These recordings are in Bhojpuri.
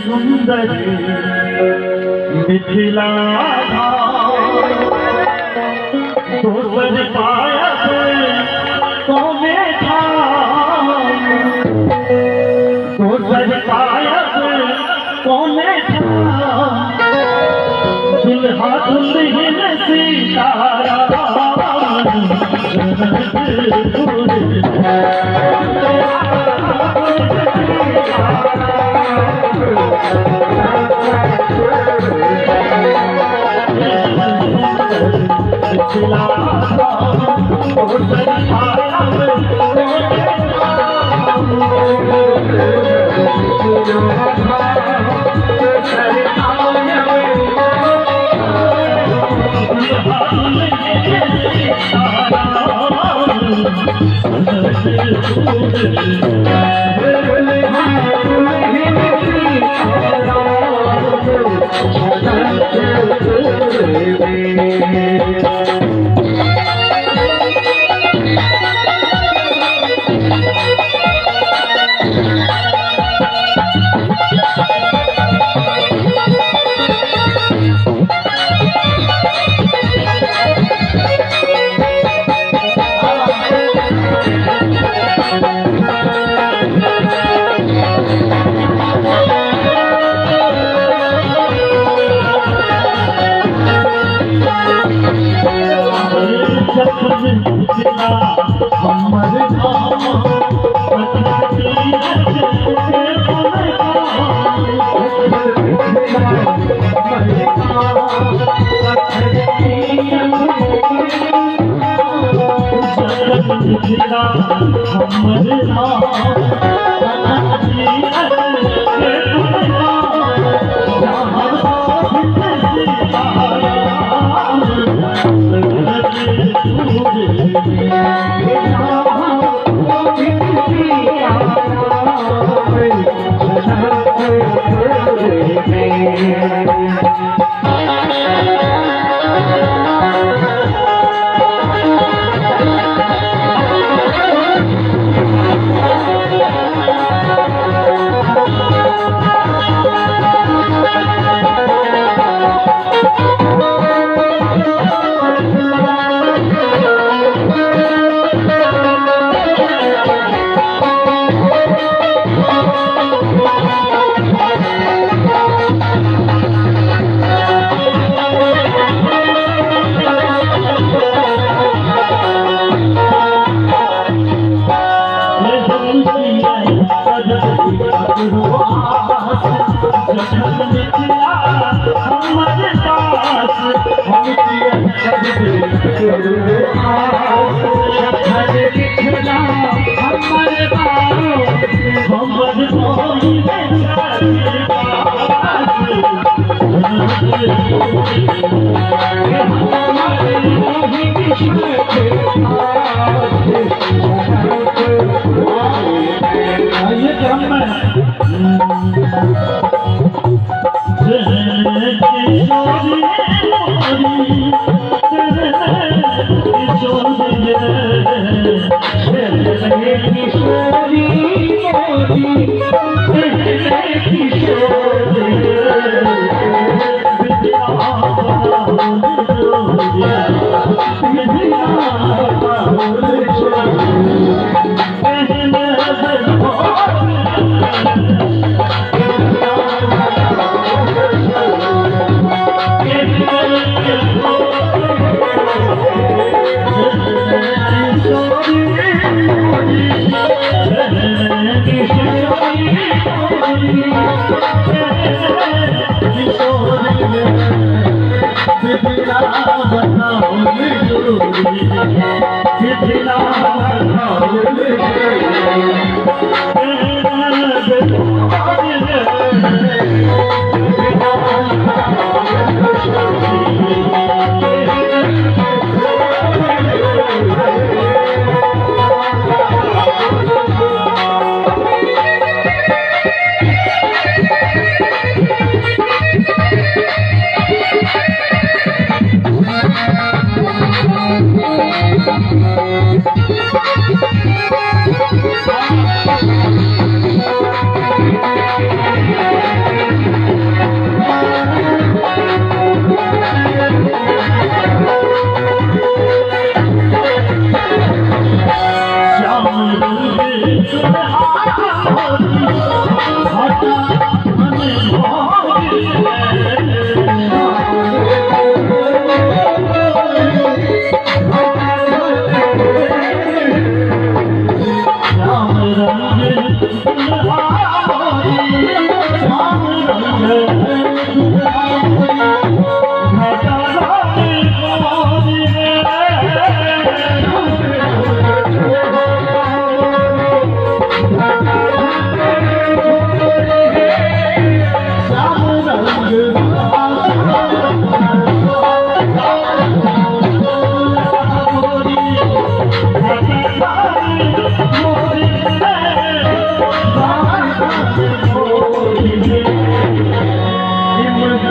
सुंदर मिथिला दोसर पायत कौने था दोसर पायत कौने था दुल्हा दुल्हन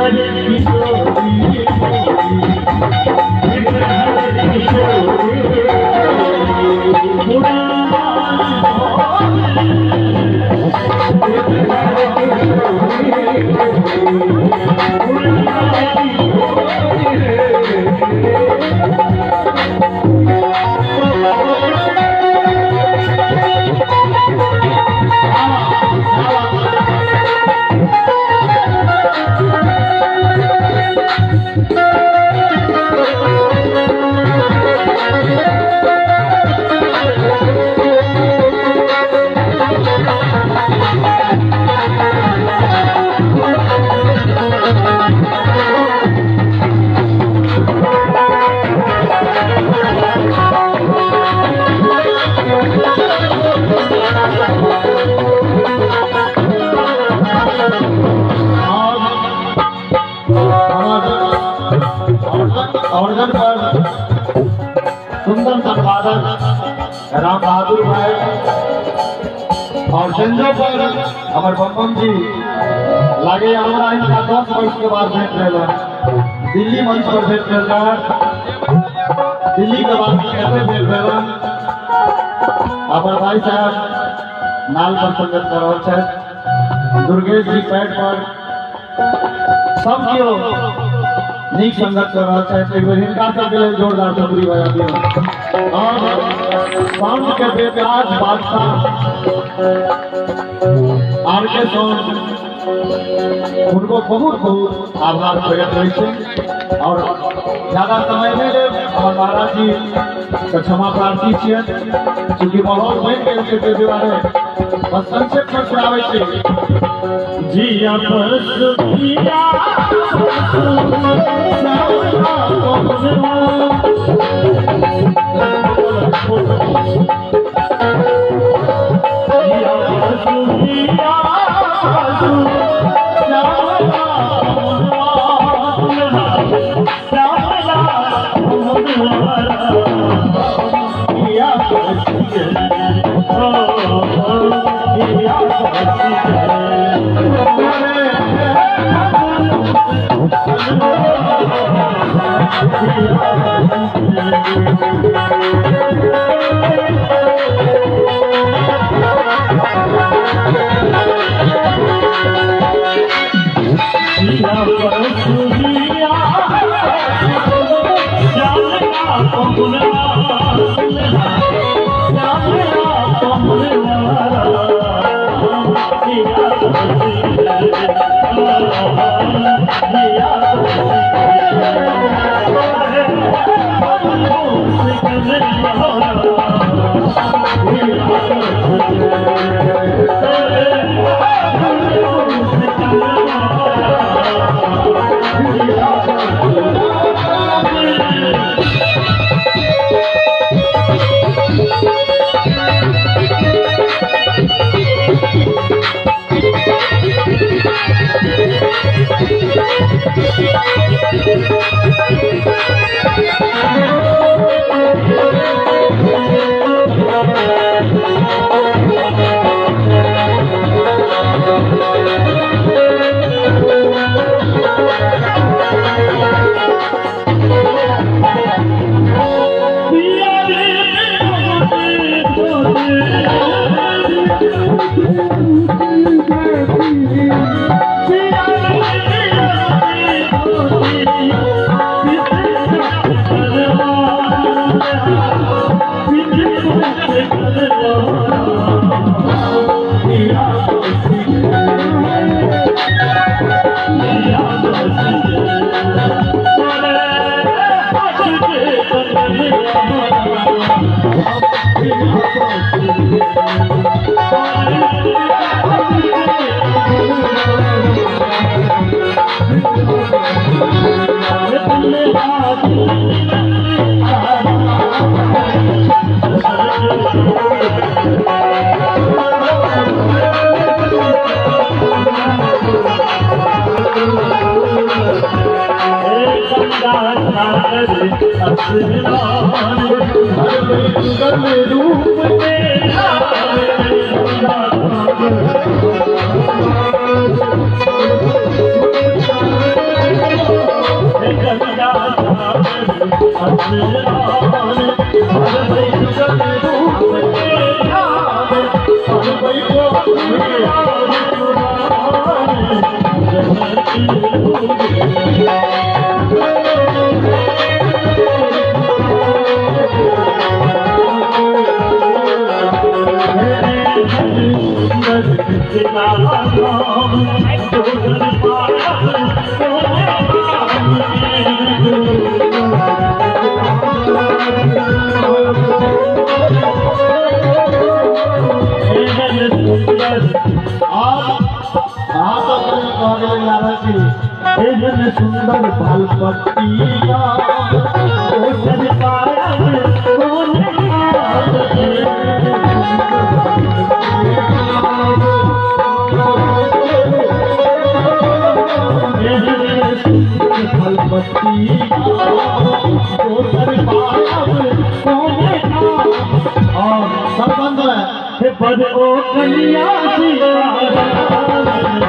गिरधर किशोरी गिरधर किशोरी ऑर्गन पर सुंदर संपादक राम बहादुर भाई और संजो पर हमारे बम्बम जी लगे हमारा इनका 10 वर्ष के बाद भेंट रहा दिल्ली मंच पर भेंट रहा दिल्ली के बाद कैसे भेंट रहा हमारे भाई साहब नाल पर संगत कर रहा है दुर्गेश जी पैड पर सब क्यों नीक संगत कर रहा है एक बार हिंदा सबके लिए जोरदार टोकरी बजा दिया और साउंड के बेताज बादशाह आर के साउंड उनको बहुत बहुत आभार प्रकट रहे और ज्यादा समय नहीं ले हमारे महाराज जी तो क्षमा प्रार्थी छियै चूँकि माहौल बन गेल छै ताहि दुआरे बस संक्षेप में सुनाबै छी जिया परसुखिया सुंदर फल पत्तिया ओढ़न पाया फल पत्तिया ओढ़न पाया और संबंध है पर ओ कन्या सिया